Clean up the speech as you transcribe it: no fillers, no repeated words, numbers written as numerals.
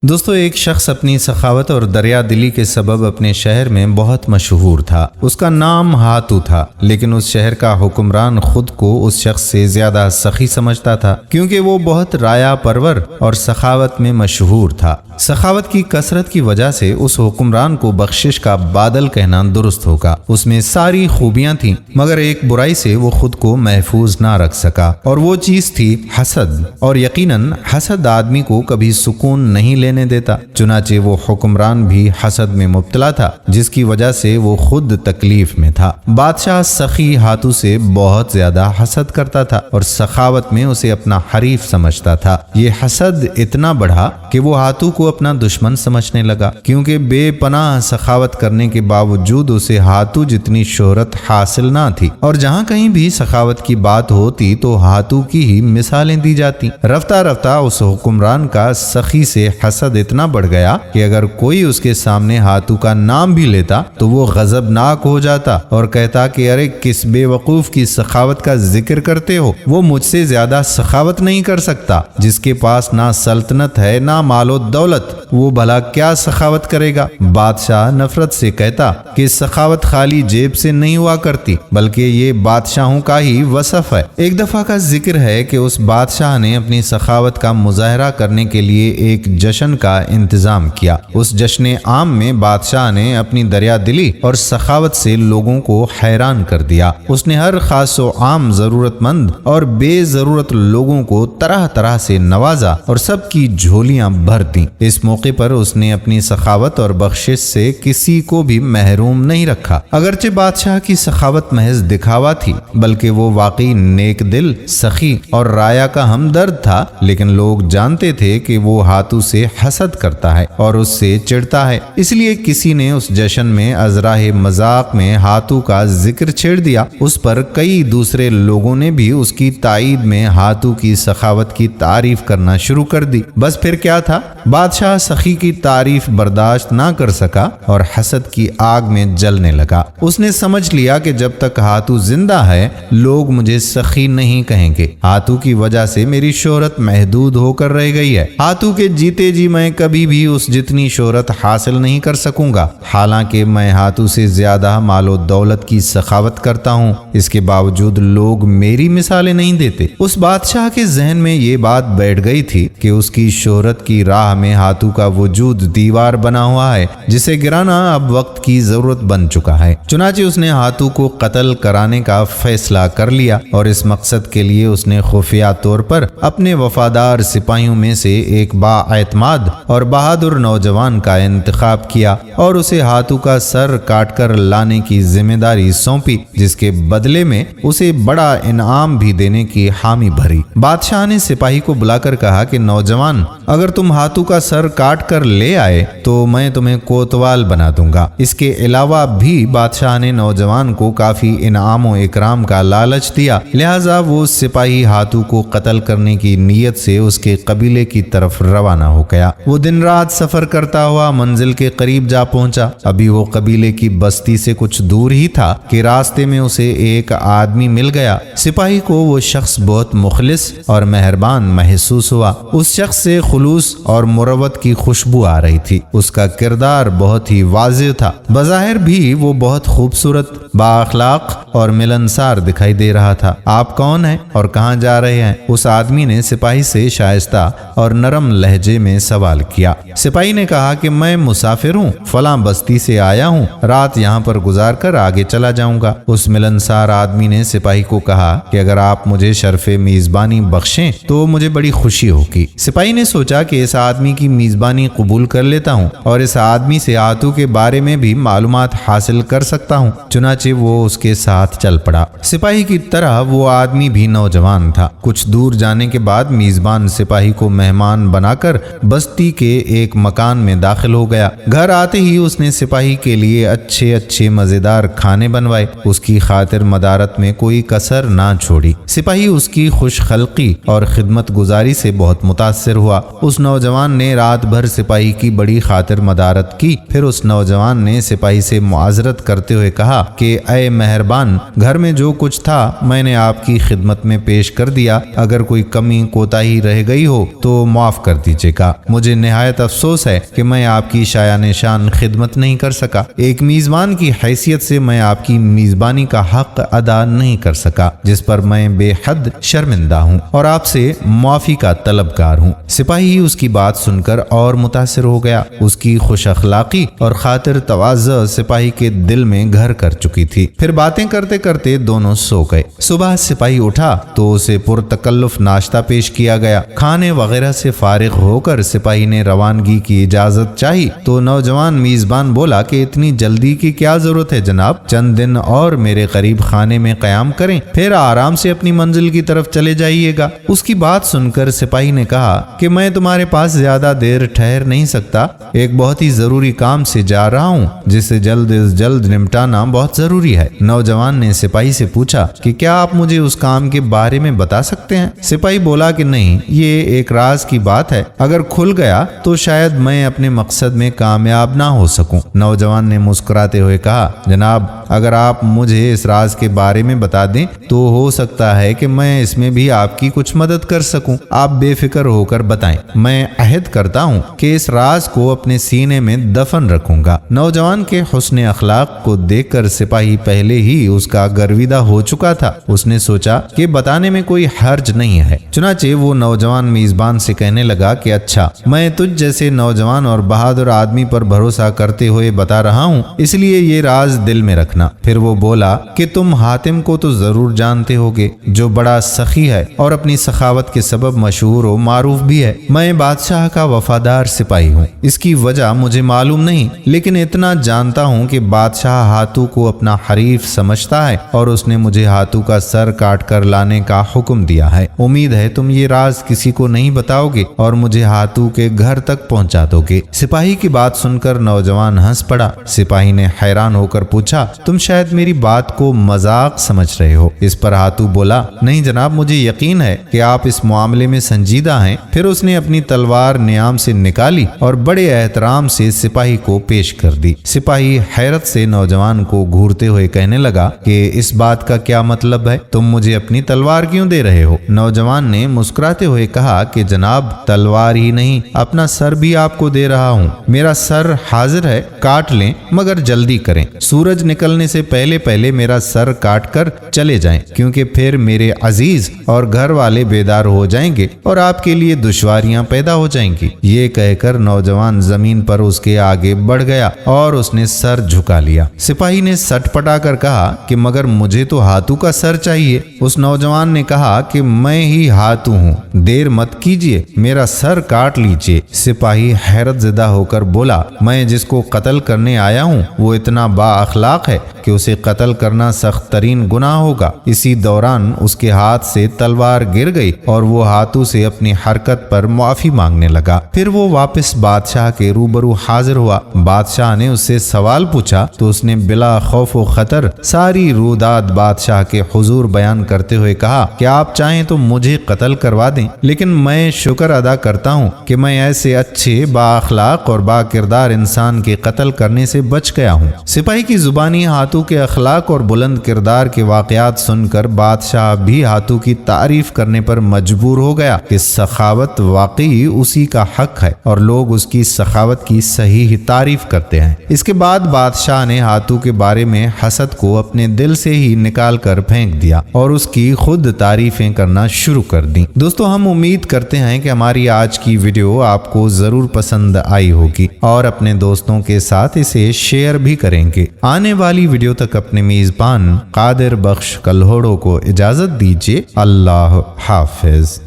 دوستو، ایک شخص اپنی سخاوت اور دریا دلی کے سبب اپنے شہر میں بہت مشہور تھا۔ اس کا نام ہاتو تھا، لیکن اس شہر کا حکمران خود کو اس شخص سے زیادہ سخی سمجھتا تھا، کیونکہ وہ بہت رایا پرور اور سخاوت میں مشہور تھا۔ سخاوت کی کثرت کی وجہ سے اس حکمران کو بخشش کا بادل کہنا درست ہوگا۔ اس میں ساری خوبیاں تھیں، مگر ایک برائی سے وہ خود کو محفوظ نہ رکھ سکا، اور وہ چیز تھی حسد۔ اور یقیناً حسد آدمی کو کبھی سکون نہیں لینے دیتا۔ چنانچہ وہ حکمران بھی حسد میں مبتلا تھا، جس کی وجہ سے وہ خود تکلیف میں تھا۔ بادشاہ سخی ہاتو سے بہت زیادہ حسد کرتا تھا اور سخاوت میں اسے اپنا حریف سمجھتا تھا۔ یہ حسد اتنا بڑھا کہ وہ ہاتو کو اپنا دشمن سمجھنے لگا، کیونکہ بے پناہ سخاوت کرنے کے باوجود اسے ہاتو جتنی شہرت حاصل نہ تھی، اور جہاں کہیں بھی سخاوت کی بات ہوتی تو ہاتو کی ہی مثالیں دی جاتی۔ رفتہ رفتہ اس حکمران کا سخی سے حسد اتنا بڑھ گیا کہ اگر کوئی اس کے سامنے ہاتو کا نام بھی لیتا تو وہ غضبناک ہو جاتا اور کہتا کہ ارے کس بے وقوف کی سخاوت کا ذکر کرتے ہو، وہ مجھ سے زیادہ سخاوت نہیں کر سکتا۔ جس کے پاس نہ سلطنت ہے نہ مال و دولت، وہ بھلا کیا سخاوت کرے گا؟ بادشاہ نفرت سے کہتا کہ سخاوت خالی جیب سے نہیں ہوا کرتی، بلکہ یہ بادشاہوں کا ہی وصف ہے۔ ایک دفعہ کا ذکر ہے کہ اس بادشاہ نے اپنی سخاوت کا مظاہرہ کرنے کے لیے ایک جشن کا انتظام کیا۔ اس جشن عام میں بادشاہ نے اپنی دریا دلی اور سخاوت سے لوگوں کو حیران کر دیا۔ اس نے ہر خاص و عام، ضرورت مند اور بے ضرورت لوگوں کو طرح طرح سے نوازا اور سب کی جھولیاں بھر دیں۔ اس موقع پر اس نے اپنی سخاوت اور بخشش سے کسی کو بھی محروم نہیں رکھا۔ اگرچہ بادشاہ کی سخاوت محض دکھاوا تھی، بلکہ وہ واقعی نیک دل، سخی اور رایا کا ہمدرد تھا، لیکن لوگ جانتے تھے کہ وہ ہاتو سے حسد کرتا ہے اور اس سے چڑھتا ہے۔ اس لیے کسی نے اس جشن میں ازراہ مذاق میں ہاتو کا ذکر چھیڑ دیا۔ اس پر کئی دوسرے لوگوں نے بھی اس کی تائید میں ہاتو کی سخاوت کی تعریف کرنا شروع کر دی۔ بس پھر کیا تھا؟ بادشاہ سخی کی تعریف برداشت نہ کر سکا اور حسد کی آگ میں جلنے لگا۔ اس نے سمجھ لیا کہ جب تک ہاتو زندہ ہے لوگ مجھے سخی نہیں کہیں گے۔ ہاتو کی وجہ سے میری شہرت محدود ہو کر رہ گئی ہے۔ ہاتو کے جیتے جی میں کبھی بھی اس جتنی شہرت حاصل نہیں کر سکوں گا، حالانکہ میں ہاتو سے زیادہ مال و دولت کی سخاوت کرتا ہوں۔ اس کے باوجود لوگ میری مثالیں نہیں دیتے۔ اس بادشاہ کے ذہن میں یہ بات بیٹھ گئی تھی کہ اس کی شہرت کی راہ میں ہاتو کا وجود دیوار بنا ہوا ہے، جسے گرانا اب وقت کی ضرورت بن چکا ہے۔ چنانچہ اس نے ہاتو کو قتل کرانے کا فیصلہ کر لیا، اور اس مقصد کے لیے اس نے خفیہ طور پر اپنے وفادار سپاہیوں میں سے ایک بااعتماد اور بہادر نوجوان کا انتخاب کیا اور اسے ہاتو کا سر کاٹ کر لانے کی ذمہ داری سونپی، جس کے بدلے میں اسے بڑا انعام بھی دینے کی حامی بھری۔ بادشاہ نے سپاہی کو بلا کر کہا کہ نوجوان، اگر تم ہاتو کا سر کاٹ کر لے آئے تو میں تمہیں کوتوال بنا دوں گا۔ اس کے علاوہ بھی بادشاہ نے نوجوان کو کافی انعام و اکرام کا لالچ دیا، لہذا وہ سپاہی ہاتو کو قتل کرنے کی نیت سے اس کے قبیلے کی طرف روانہ ہو گیا۔ وہ دن رات سفر کرتا ہوا منزل کے قریب جا پہنچا۔ ابھی وہ قبیلے کی بستی سے کچھ دور ہی تھا کہ راستے میں اسے ایک آدمی مل گیا۔ سپاہی کو وہ شخص بہت مخلص اور مہربان محسوس ہوا۔ اس شخص سے خلوص اور مروت کی خوشبو آ رہی تھی۔ اس کا کردار بہت ہی واضح تھا، بظاہر بھی وہ بہت خوبصورت، بااخلاق اور ملنسار دکھائی دے رہا تھا۔ آپ کون ہیں اور کہاں جا رہے ہیں؟ اس آدمی نے سپاہی سے شائستہ اور نرم لہجے میں سوال کیا۔ سپاہی نے کہا کہ میں مسافر ہوں، فلاں بستی سے آیا ہوں، رات یہاں پر گزار کر آگے چلا جاؤں گا۔ اس ملنسار آدمی نے سپاہی کو کہا کہ اگر آپ مجھے شرف میزبانی بخشیں تو مجھے بڑی خوشی ہوگی۔ سپاہی نے سوچا کہ اس آدمی کی میزبانی قبول کر لیتا ہوں اور اس آدمی سے ہاتو کے بارے میں بھی معلومات حاصل کر سکتا ہوں۔ چنانچہ وہ اس کے ساتھ چل پڑا۔ سپاہی کی طرح وہ آدمی بھی نوجوان تھا۔ کچھ دور جانے کے بعد میزبان سپاہی کو مہمان بنا کر بستی کے ایک مکان میں داخل ہو گیا۔ گھر آتے ہی اس نے سپاہی کے لیے اچھے مزیدار کھانے بنوائے، اس کی خاطر مدارت میں کوئی کسر نہ چھوڑی۔ سپاہی اس کی خوش خلقی اور خدمت گزاری سے بہت متاثر ہوا۔ اس نوجوان نے رات بھر سپاہی کی بڑی خاطر مدارت کی۔ پھر اس نوجوان نے سپاہی سے معذرت کرتے ہوئے کہا کہ اے مہربان، گھر میں جو کچھ تھا میں نے آپ کی خدمت میں پیش کر دیا، اگر کوئی کمی کوتاہی رہ گئی ہو تو معاف کر دیجیے گا۔ مجھے نہایت افسوس ہے کہ میں آپ کی شایان شان خدمت نہیں کر سکا۔ ایک میزبان کی حیثیت سے میں آپ کی میزبانی کا حق ادا نہیں کر سکا، جس پر میں بے حد شرمندہ ہوں اور آپ سے معافی کا طلبگار ہوں۔ سپاہی اس کی بات سن کر اور متاثر ہو گیا۔ اس کی خوش اخلاقی اور خاطر تواضع سپاہی کے دل میں گھر کر چکی تھی۔ پھر باتیں کرتے کرتے دونوں سو گئے۔ صبح سپاہی اٹھا تو اسے پرتکلف ناشتہ پیش کیا گیا۔ کھانے وغیرہ سے فارغ ہو کر سپاہی نے روانگی کی اجازت چاہی تو نوجوان میزبان بولا کہ اتنی جلدی کی کیا ضرورت ہے جناب، چند دن اور میرے قریب خانے میں قیام کریں، پھر آرام سے اپنی منزل کی طرف چلے جائیے گا۔ اس کی بات سن کر سپاہی نے کہا کہ میں تمہارے پاس زیادہ دیر ٹھہر نہیں سکتا، ایک بہت ہی ضروری کام سے جا رہا ہوں جسے جلد از جلد نمٹانا بہت ضروری ہے۔ نوجوان نے سپاہی سے پوچھا کہ کیا آپ مجھے اس کام کے بارے میں بتا سکتے ہیں؟ سپاہی بولا کہ نہیں، یہ ایک راز کی بات ہے، اگر کھل گیا تو شاید میں اپنے مقصد میں کامیاب نہ ہو سکوں۔ نوجوان نے مسکراتے ہوئے کہا جناب، اگر آپ مجھے اس راز کے بارے میں بتا دیں تو ہو سکتا ہے کہ میں اس میں بھی آپ کی کچھ مدد کر سکوں۔ آپ بے فکر ہو کر بتائیں، میں عہد کرتا ہوں کہ اس راز کو اپنے سینے میں دفن رکھوں گا۔ نوجوان کے حسن اخلاق کو دیکھ کر سپاہی پہلے ہی اس کا گرویدہ ہو چکا تھا۔ اس نے سوچا کہ بتانے میں کوئی حرج نہیں ہے، چنانچہ وہ نوجوان میزبان سے کہنے لگا کہ اچھا، میں تجھ جیسے نوجوان اور بہادر آدمی پر بھروسہ کرتے ہوئے بتا رہا ہوں، اس لیے یہ راز دل میں رکھنا۔ پھر وہ بولا کہ تم حاتم کو تو ضرور جانتے ہوگے، جو بڑا سخی ہے اور اپنی سخاوت کے سبب مشہور و معروف بھی ہے۔ میں بادشاہ کا وفادار سپاہی ہوں، اس کی وجہ مجھے معلوم نہیں، لیکن اتنا جانتا ہوں کہ بادشاہ ہاتھو کو اپنا حریف سمجھتا ہے اور اس نے مجھے ہاتھو کا سر کاٹ کر لانے کا حکم دیا ہے۔ امید ہے تم یہ راز کسی کو نہیں بتاؤ گے اور مجھے ہاتھو کے گھر تک پہنچا دو گے۔ سپاہی کی بات سن کر نوجوان ہنس پڑا۔ سپاہی نے حیران ہو کر پوچھا تم شاید میری بات کو مذاق سمجھ رہے ہو؟ اس پر ہاتھو بولا نہیں جناب، مجھے یقین ہے کہ آپ اس معاملے میں سنجیدہ ہیں۔ پھر اس نے اپنی تلوار نیام سے نکالی اور بڑے احترام سے سپاہی کو پیش کر دی۔ سپاہی حیرت سے نوجوان کو گھورتے ہوئے کہنے لگا کہ اس بات کا کیا مطلب ہے؟ تم مجھے اپنی تلوار کیوں دے رہے ہو؟ نوجوان نے مسکراتے ہوئے کہا کہ جناب، تلوار ہی نہیں، اپنا سر بھی آپ کو دے رہا ہوں۔ میرا سر حاضر ہے، کاٹ لیں، مگر جلدی کریں۔ سورج نکلنے سے پہلے پہلے میرا سر کاٹ کر چلے جائیں، کیونکہ پھر میرے عزیز اور گھر والے بیدار ہو جائیں گے اور آپ کے لیے دشواریاں پیدا ہو جائیں گی۔ یہ کہہ کر نوجوان زمین پر اس کے آگے بڑھ گیا اور اس نے سر جھکا لیا۔ سپاہی نے سٹ پٹا کر کہا کہ مگر مجھے تو ہاتھو کا سر چاہیے۔ اس نوجوان نے کہا کہ میں ہی ہاتھو ہوں، دیر مت کیجیے، میرا سر کاٹ لیجیے۔ سپاہی حیرت زدہ ہو کر بولا میں جس کو قتل کرنے آیا ہوں وہ اتنا با اخلاق ہے کہ اسے قتل کرنا سخت ترین گناہ ہوگا۔ اسی دوران اس کے ہاتھ سے تلوار گر گئی اور وہ ہاتھو سے اپنی حرکت پر معافی مانگنے لگا۔ پھر وہ واپس بادشاہ کے روبرو حاضر ہوا۔ بادشاہ نے اس سے سوال پوچھا تو اس نے بلا خوف و خطر ساری روداد بادشاہ کے حضور بیان کرتے ہوئے کہا کہ آپ چاہیں تو مجھے قتل کروا دیں، لیکن میں شکر ادا کرتا ہوں کہ میں ایسے اچھے با اخلاق اور با کردار انسان کے قتل کرنے سے بچ گیا ہوں۔ سپاہی کی زبانی ہاتھو کے اخلاق اور بلند کردار کے واقعات سن کر بادشاہ بھی ہاتھو کی تعریف کرنے پر مجبور ہو گیا کہ سخاوت واقعی اسی کا حق ہے اور لوگ اس کی سخاوت کی صحیح تعریف کرتے ہیں۔ اس کے بعد بادشاہ نے ہاتھو کے بارے میں حسد کو اپنے دل سے ہی نکال کر پھینک دیا اور اس کی خود تعریفیں کرنا شروع کر دیں۔ دوستو، ہم امید کرتے ہیں کہ ہماری آج کی ویڈیو آپ کو ضرور پسند آئی ہوگی اور اپنے دوستوں کے ساتھ اسے شیئر بھی کریں گے۔ آنے والی ویڈیو تک اپنے میزبان قادر بخش کلہوڑو کو اجازت دیجیے۔ اللہ حافظ۔